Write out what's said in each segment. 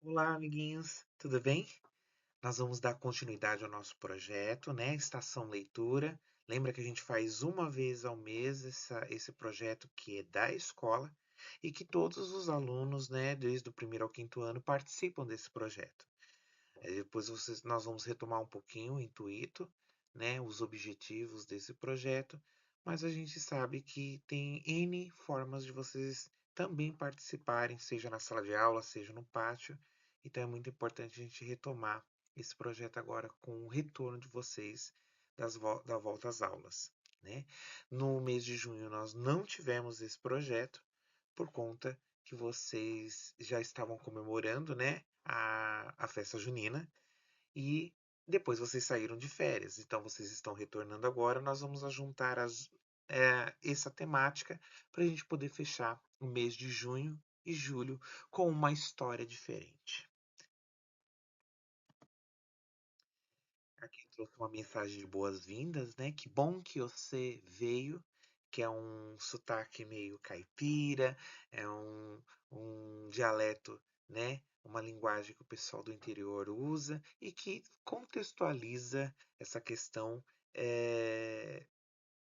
Olá, amiguinhos, tudo bem? Nós vamos dar continuidade ao nosso projeto, né? Estação Leitura. Lembra que a gente faz uma vez ao mês esse projeto que é da escola e que todos os alunos, né, desde o primeiro ao quinto ano, participam desse projeto. Depois nós vamos retomar um pouquinho o intuito, né, os objetivos desse projeto, mas a gente sabe que tem N formas de vocês também participarem, seja na sala de aula, seja no pátio. Então é muito importante a gente retomar esse projeto agora com o retorno de vocês da volta às aulas, né? No mês de junho nós não tivemos esse projeto por conta que vocês já estavam comemorando, né, a festa junina e depois vocês saíram de férias. Então vocês estão retornando agora. Nós vamos juntar essa temática para a gente poder fechar o mês de junho e julho com uma história diferente. Aqui eu trouxe uma mensagem de boas-vindas, né? Que bom que você veio, que é um sotaque meio caipira, é um dialeto, né? Uma linguagem que o pessoal do interior usa e que contextualiza essa questão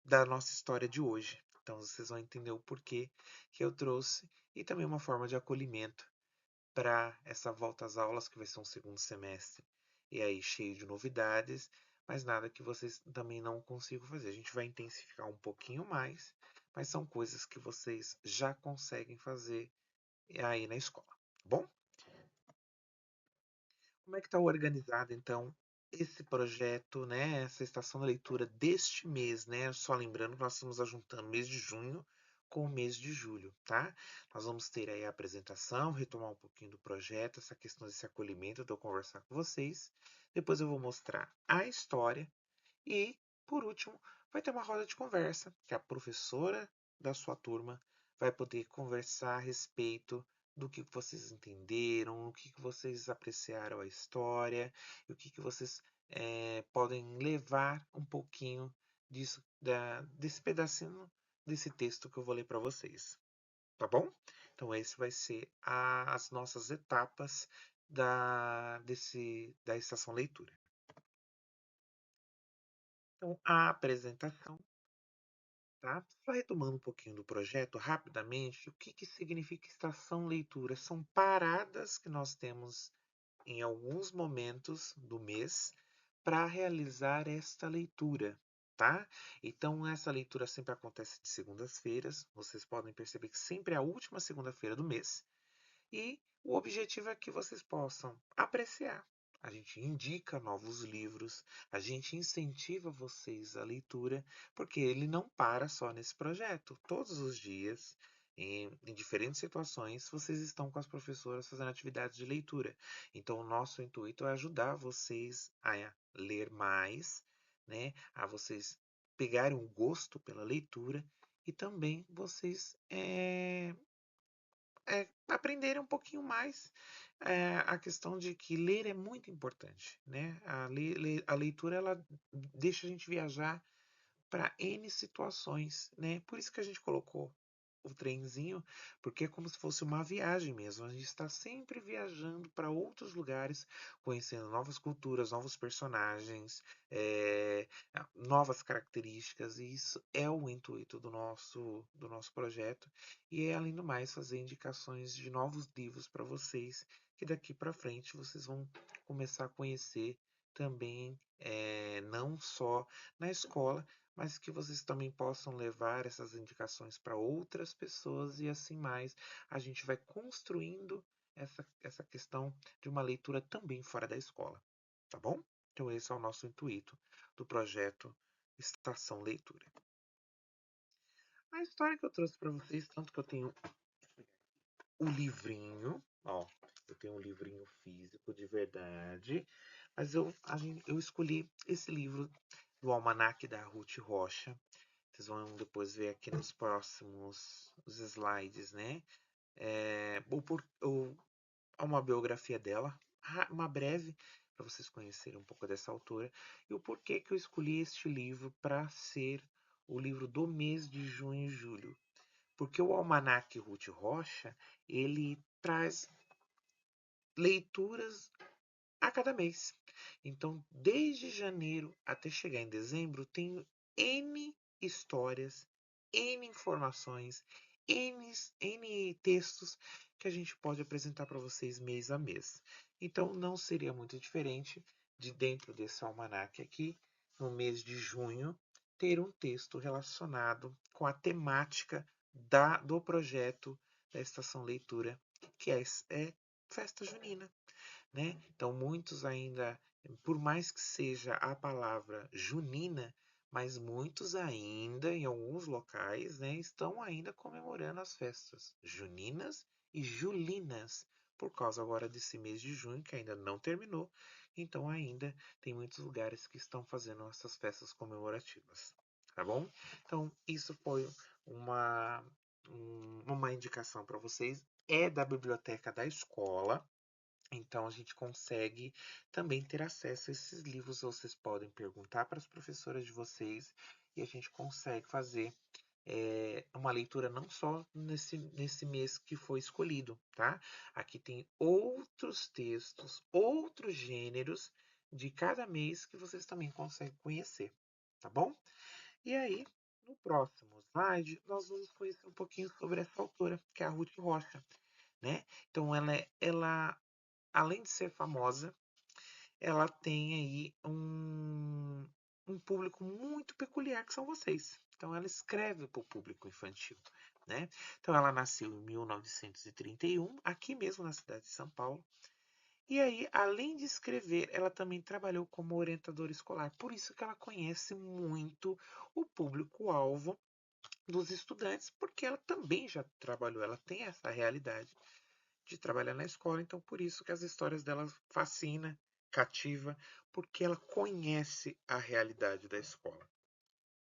da nossa história de hoje. Então vocês vão entender o porquê que eu trouxe e também uma forma de acolhimento para essa volta às aulas, que vai ser um segundo semestre, e aí cheio de novidades, mas nada que vocês também não consigam fazer. A gente vai intensificar um pouquinho mais, mas são coisas que vocês já conseguem fazer aí na escola. Tá bom? Como é que está organizado, então, esse projeto, né, essa estação da leitura deste mês, né? Só lembrando que nós estamos ajuntando o mês de junho com o mês de julho, tá? Nós vamos ter aí a apresentação, retomar um pouquinho do projeto, essa questão desse acolhimento, de eu conversar com vocês. Depois eu vou mostrar a história e, por último, vai ter uma roda de conversa, que a professora da sua turma vai poder conversar a respeito do que vocês entenderam, o que vocês apreciaram a história, e o que vocês podem levar um pouquinho disso, desse pedacinho desse texto que eu vou ler para vocês. Tá bom? Então, esse vai ser as nossas etapas da estação leitura. Então, a apresentação, tá? Só retomando um pouquinho do projeto, rapidamente, o que significa estação leitura? São paradas que nós temos em alguns momentos do mês para realizar esta leitura, tá? Então, essa leitura sempre acontece de segundas-feiras. Vocês podem perceber que sempre é a última segunda-feira do mês. E o objetivo é que vocês possam apreciar. A gente indica novos livros, a gente incentiva vocês à leitura, porque ele não para só nesse projeto. Todos os dias, em diferentes situações, vocês estão com as professoras fazendo atividades de leitura. Então, o nosso intuito é ajudar vocês a ler mais, né? A vocês pegarem um gosto pela leitura e também vocês aprenderem um pouquinho mais a questão de que ler é muito importante, né? A leitura ela deixa a gente viajar para N situações, né? Por isso que a gente colocou o trenzinho, porque é como se fosse uma viagem mesmo. A gente está sempre viajando para outros lugares, conhecendo novas culturas, novos personagens, novas características, e isso é o intuito do nosso projeto. E é, além do mais, fazer indicações de novos livros para vocês, que daqui para frente vocês vão começar a conhecer também, não só na escola, mas que vocês também possam levar essas indicações para outras pessoas e assim mais. A gente vai construindo essa questão de uma leitura também fora da escola, tá bom? Então esse é o nosso intuito do projeto Estação Leitura. A história que eu trouxe para vocês, tanto que eu tenho o livrinho, ó, eu tenho um livrinho físico de verdade, mas eu escolhi esse livro do Almanaque da Ruth Rocha. Vocês vão depois ver aqui nos próximos os slides, né? Uma biografia dela, uma breve, para vocês conhecerem um pouco dessa autora, e o porquê que eu escolhi este livro para ser o livro do mês de junho e julho. Porque o Almanaque Ruth Rocha, ele traz leituras a cada mês. Então, desde janeiro até chegar em dezembro, tem N histórias, N informações, N textos que a gente pode apresentar para vocês mês a mês. Então, não seria muito diferente de dentro desse almanaque aqui, no mês de junho, ter um texto relacionado com a temática do projeto da Estação Leitura, que é Festa Junina, né? Então, muitos ainda, por mais que seja a palavra junina, mas muitos ainda, em alguns locais, né, estão ainda comemorando as festas juninas e julinas, por causa agora desse mês de junho, que ainda não terminou. Então, ainda tem muitos lugares que estão fazendo essas festas comemorativas, tá bom? Então, isso foi uma, uma indicação para vocês. É da biblioteca da escola. Então, a gente consegue também ter acesso a esses livros. Vocês podem perguntar para as professoras de vocês e a gente consegue fazer uma leitura não só nesse mês que foi escolhido, tá? Aqui tem outros textos, outros gêneros de cada mês que vocês também conseguem conhecer, tá bom? E aí, no próximo slide, nós vamos conhecer um pouquinho sobre essa autora, que é a Ruth Rocha, né? Então, ela além de ser famosa, ela tem aí um público muito peculiar, que são vocês. Então, ela escreve para o público infantil, né? Então, ela nasceu em 1931, aqui mesmo na cidade de São Paulo. E aí, além de escrever, ela também trabalhou como orientadora escolar. Por isso que ela conhece muito o público-alvo dos estudantes, porque ela também já trabalhou, ela tem essa realidade de trabalhar na escola, então por isso que as histórias dela fascina, cativa, porque ela conhece a realidade da escola.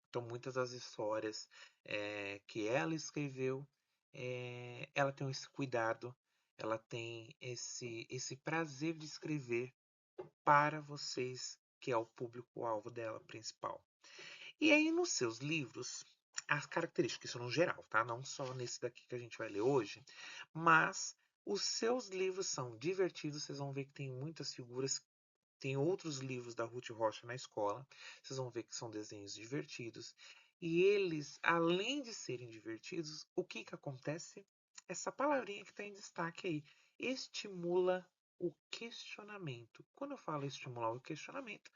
Então muitas das histórias que ela escreveu, ela tem esse cuidado, ela tem esse prazer de escrever para vocês, que é o público-alvo dela principal. E aí nos seus livros, as características, isso no geral, tá? Não só nesse daqui que a gente vai ler hoje, mas os seus livros são divertidos, vocês vão ver que tem muitas figuras, tem outros livros da Ruth Rocha na escola, vocês vão ver que são desenhos divertidos. E eles, além de serem divertidos, o que que acontece? Essa palavrinha que está em destaque aí, estimula o questionamento. Quando eu falo estimular o questionamento,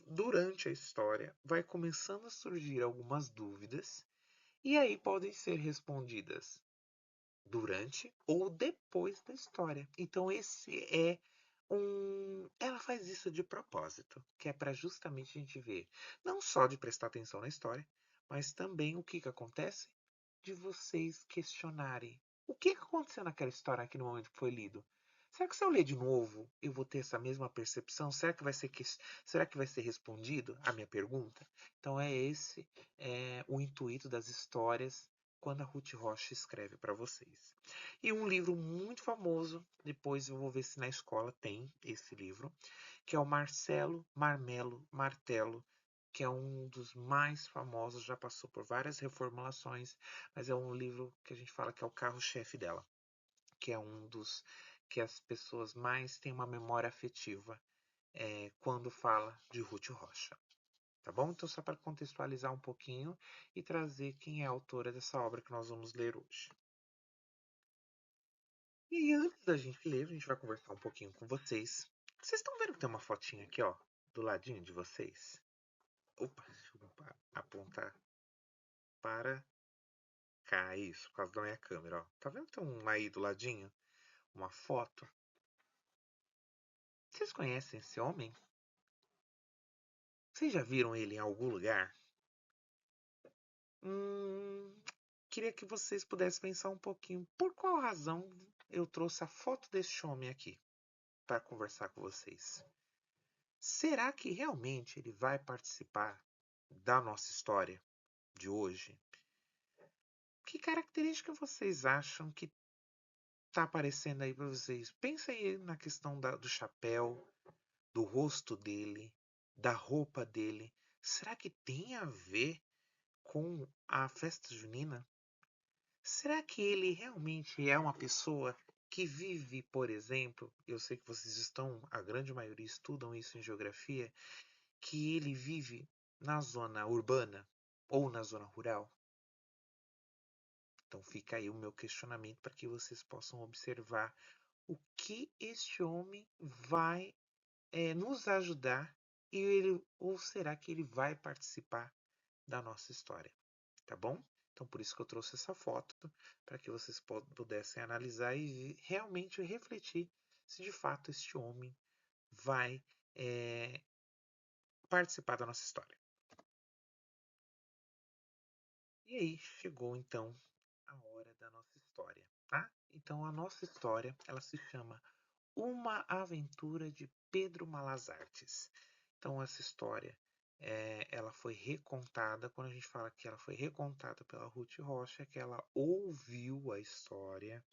durante a história vai começando a surgir algumas dúvidas e aí podem ser respondidas durante ou depois da história. Então esse é ela faz isso de propósito, que é para justamente a gente ver, não só de prestar atenção na história, mas também o que que acontece de vocês questionarem. O que que aconteceu naquela história aqui no momento que foi lido? Será que se eu ler de novo, eu vou ter essa mesma percepção? Será que vai ser respondido a minha pergunta? Então é esse o intuito das histórias quando a Ruth Rocha escreve para vocês. E um livro muito famoso, depois eu vou ver se na escola tem esse livro, que é o Marcelo Marmelo Martelo, que é um dos mais famosos, já passou por várias reformulações, mas é um livro que a gente fala que é o carro-chefe dela, que é um dos que as pessoas mais têm uma memória afetiva quando fala de Ruth Rocha. Tá bom? Então, só para contextualizar um pouquinho e trazer quem é a autora dessa obra que nós vamos ler hoje. E antes da gente ler, a gente vai conversar um pouquinho com vocês. Vocês estão vendo que tem uma fotinha aqui, ó, do ladinho de vocês? Opa, deixa eu apontar para cá, isso, por causa da minha câmera, ó. Tá vendo que tem um aí do ladinho? Uma foto? Vocês conhecem esse homem? Vocês já viram ele em algum lugar? Hum, queria que vocês pudessem pensar um pouquinho. Por qual razão eu trouxe a foto desse homem aqui para conversar com vocês? Será que realmente ele vai participar da nossa história de hoje? Que característica vocês acham que está aparecendo aí para vocês? Pensa aí na questão do chapéu, do rosto dele, da roupa dele. Será que tem a ver com a festa junina? Será que ele realmente é uma pessoa que vive, por exemplo, eu sei que vocês estão, a grande maioria estudam isso em geografia, que ele vive na zona urbana ou na zona rural? Então fica aí o meu questionamento para que vocês possam observar o que este homem vai nos ajudar ou será que ele vai participar da nossa história, tá bom? Então por isso que eu trouxe essa foto para que vocês pudessem analisar e realmente refletir se de fato este homem vai participar da nossa história. E aí chegou então a hora da nossa história, tá? Então a nossa história, ela se chama Uma Aventura de Pedro Malas Artes. Então essa história, ela foi recontada, quando a gente fala que ela foi recontada pela Ruth Rocha, é que ela ouviu a história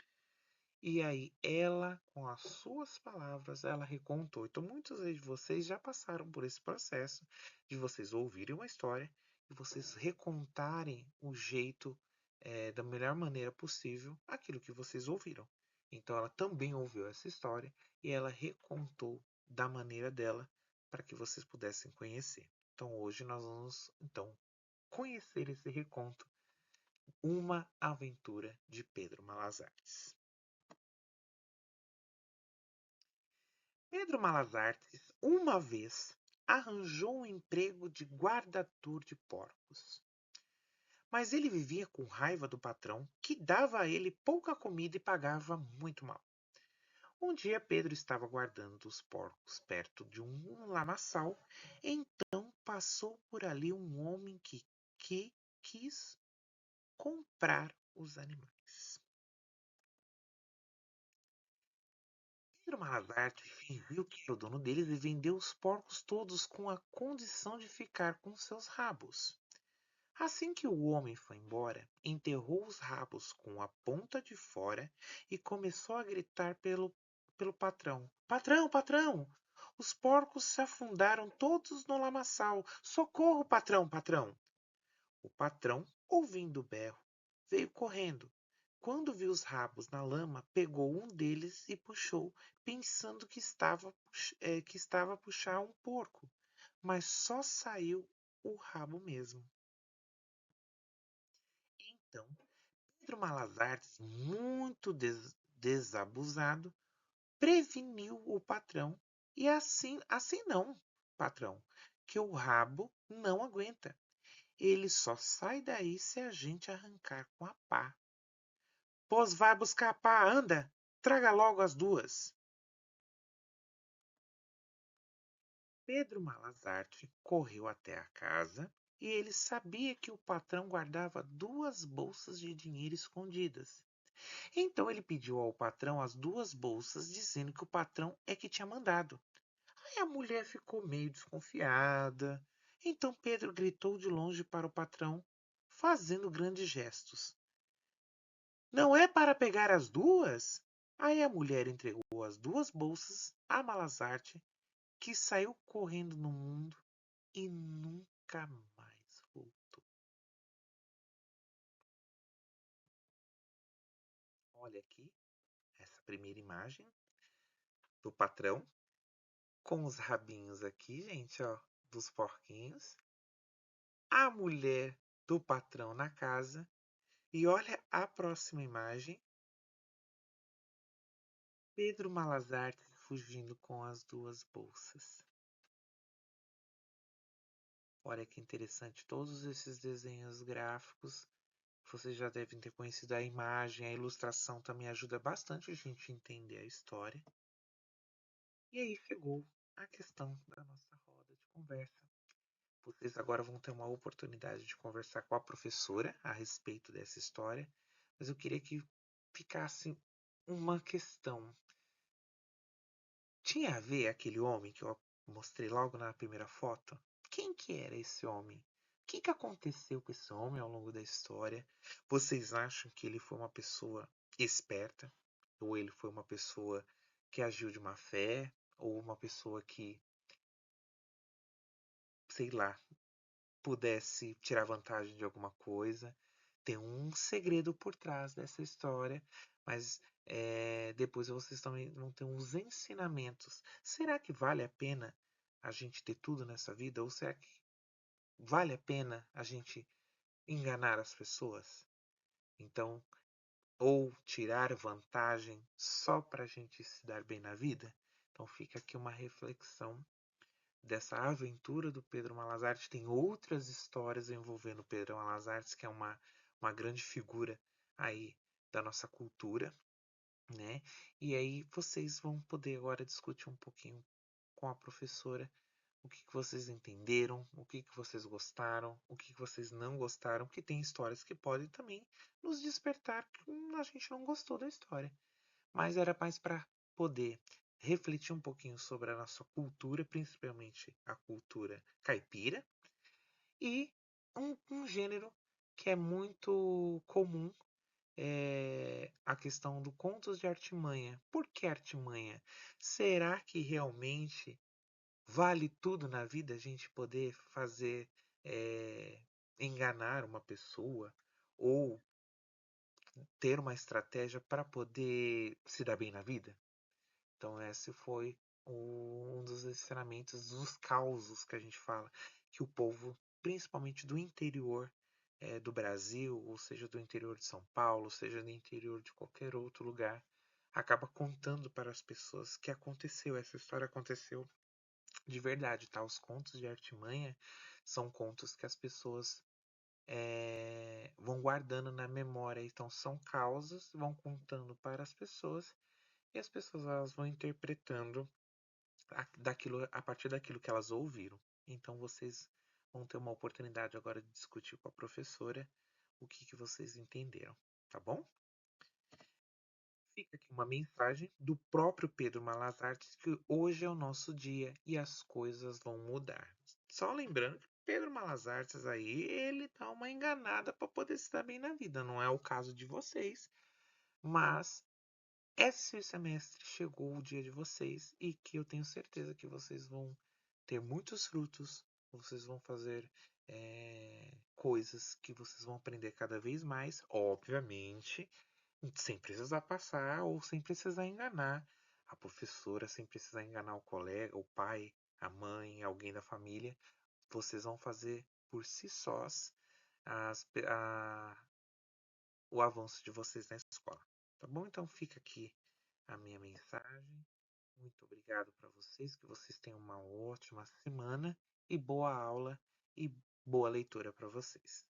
e aí ela, com as suas palavras, ela recontou. Então muitos de vocês já passaram por esse processo de vocês ouvirem uma história e vocês recontarem o jeito, da melhor maneira possível aquilo que vocês ouviram. Então ela também ouviu essa história e ela recontou da maneira dela para que vocês pudessem conhecer. Então hoje nós vamos então conhecer esse reconto, Uma Aventura de Pedro Malas Artes. Pedro Malas Artes, uma vez, arranjou um emprego de guardador de porcos. Mas ele vivia com raiva do patrão, que dava a ele pouca comida e pagava muito mal. Um dia Pedro estava guardando os porcos perto de um lamaçal, então passou por ali um homem que quis comprar os animais. Pedro Malasarte fingiu que era o dono deles e vendeu os porcos todos com a condição de ficar com seus rabos. Assim que o homem foi embora, enterrou os rabos com a ponta de fora e começou a gritar pelo patrão: Patrão, patrão! Os porcos se afundaram todos no lamaçal. Socorro, patrão, patrão! O patrão, ouvindo o berro, veio correndo. Quando viu os rabos na lama, pegou um deles e puxou, pensando que estava a puxar um porco, mas só saiu o rabo mesmo. Então, Pedro Malas Artes, muito desabusado, preveniu o patrão e assim não, patrão, que o rabo não aguenta. Ele só sai daí se a gente arrancar com a pá. Pois vai buscar a pá, anda, traga logo as duas. Pedro Malazarte correu até a casa e ele sabia que o patrão guardava duas bolsas de dinheiro escondidas. Então ele pediu ao patrão as duas bolsas, dizendo que o patrão é que tinha mandado. Aí a mulher ficou meio desconfiada. Então Pedro gritou de longe para o patrão, fazendo grandes gestos. Não é para pegar as duas? Aí a mulher entregou as duas bolsas a Malazarte, que saiu correndo no mundo e nunca mais voltou. Olha aqui essa primeira imagem do patrão com os rabinhos aqui, gente, ó, dos porquinhos. A mulher do patrão na casa. E olha a próxima imagem. Pedro Malazarte fugindo com as duas bolsas. Olha que interessante, todos esses desenhos gráficos, vocês já devem ter conhecido a imagem, a ilustração também ajuda bastante a gente a entender a história. E aí chegou a questão da nossa roda de conversa. Vocês agora vão ter uma oportunidade de conversar com a professora a respeito dessa história, mas eu queria que ficasse uma questão. Tinha a ver aquele homem que eu mostrei logo na primeira foto? Quem que era esse homem? O que que aconteceu com esse homem ao longo da história? Vocês acham que ele foi uma pessoa esperta? Ou ele foi uma pessoa que agiu de má fé? Ou uma pessoa que, sei lá, pudesse tirar vantagem de alguma coisa? tem um segredo por trás dessa história, mas depois vocês também vão ter uns ensinamentos. Será que vale a pena a gente ter tudo nessa vida? Ou será que vale a pena a gente enganar as pessoas? Então, ou tirar vantagem só para a gente se dar bem na vida? Então fica aqui uma reflexão dessa aventura do Pedro Malazarte. Tem outras histórias envolvendo Pedro Malazarte, que é uma grande figura aí da nossa cultura, né? E aí vocês vão poder agora discutir um pouquinho com a professora o que vocês entenderam, o que vocês gostaram, o que vocês não gostaram, porque tem histórias que podem também nos despertar que a gente não gostou da história. Mas era mais para poder refletir um pouquinho sobre a nossa cultura, principalmente a cultura caipira, e um gênero que é muito comum, é a questão do contos de artimanha. Por que artimanha? Será que realmente vale tudo na vida a gente poder fazer, é, enganar uma pessoa ou ter uma estratégia para poder se dar bem na vida? Então, esse foi um dos ensinamentos, dos causos que a gente fala, que o povo, principalmente do interior do Brasil, ou seja, do interior de São Paulo, ou seja, do interior de qualquer outro lugar, acaba contando para as pessoas que aconteceu, essa história aconteceu de verdade, tá? Os contos de artimanha são contos que as pessoas vão guardando na memória, então são causas, vão contando para as pessoas e as pessoas elas vão interpretando a partir daquilo que elas ouviram. Então vocês vão ter uma oportunidade agora de discutir com a professora o que vocês entenderam, tá bom? Fica aqui uma mensagem do próprio Pedro Malazarte que hoje é o nosso dia e as coisas vão mudar. Só lembrando que Pedro Malazartes aí, ele dá uma enganada para poder se dar bem na vida. Não é o caso de vocês, mas esse semestre chegou o dia de vocês e que eu tenho certeza que vocês vão ter muitos frutos, vocês vão fazer coisas que vocês vão aprender cada vez mais, obviamente, sem precisar passar ou sem precisar enganar a professora, sem precisar enganar o colega, o pai, a mãe, alguém da família. Vocês vão fazer por si sós as, a, o avanço de vocês na escola. Tá bom? Então fica aqui a minha mensagem. Muito obrigado para vocês, que vocês tenham uma ótima semana e boa aula e boa leitura para vocês.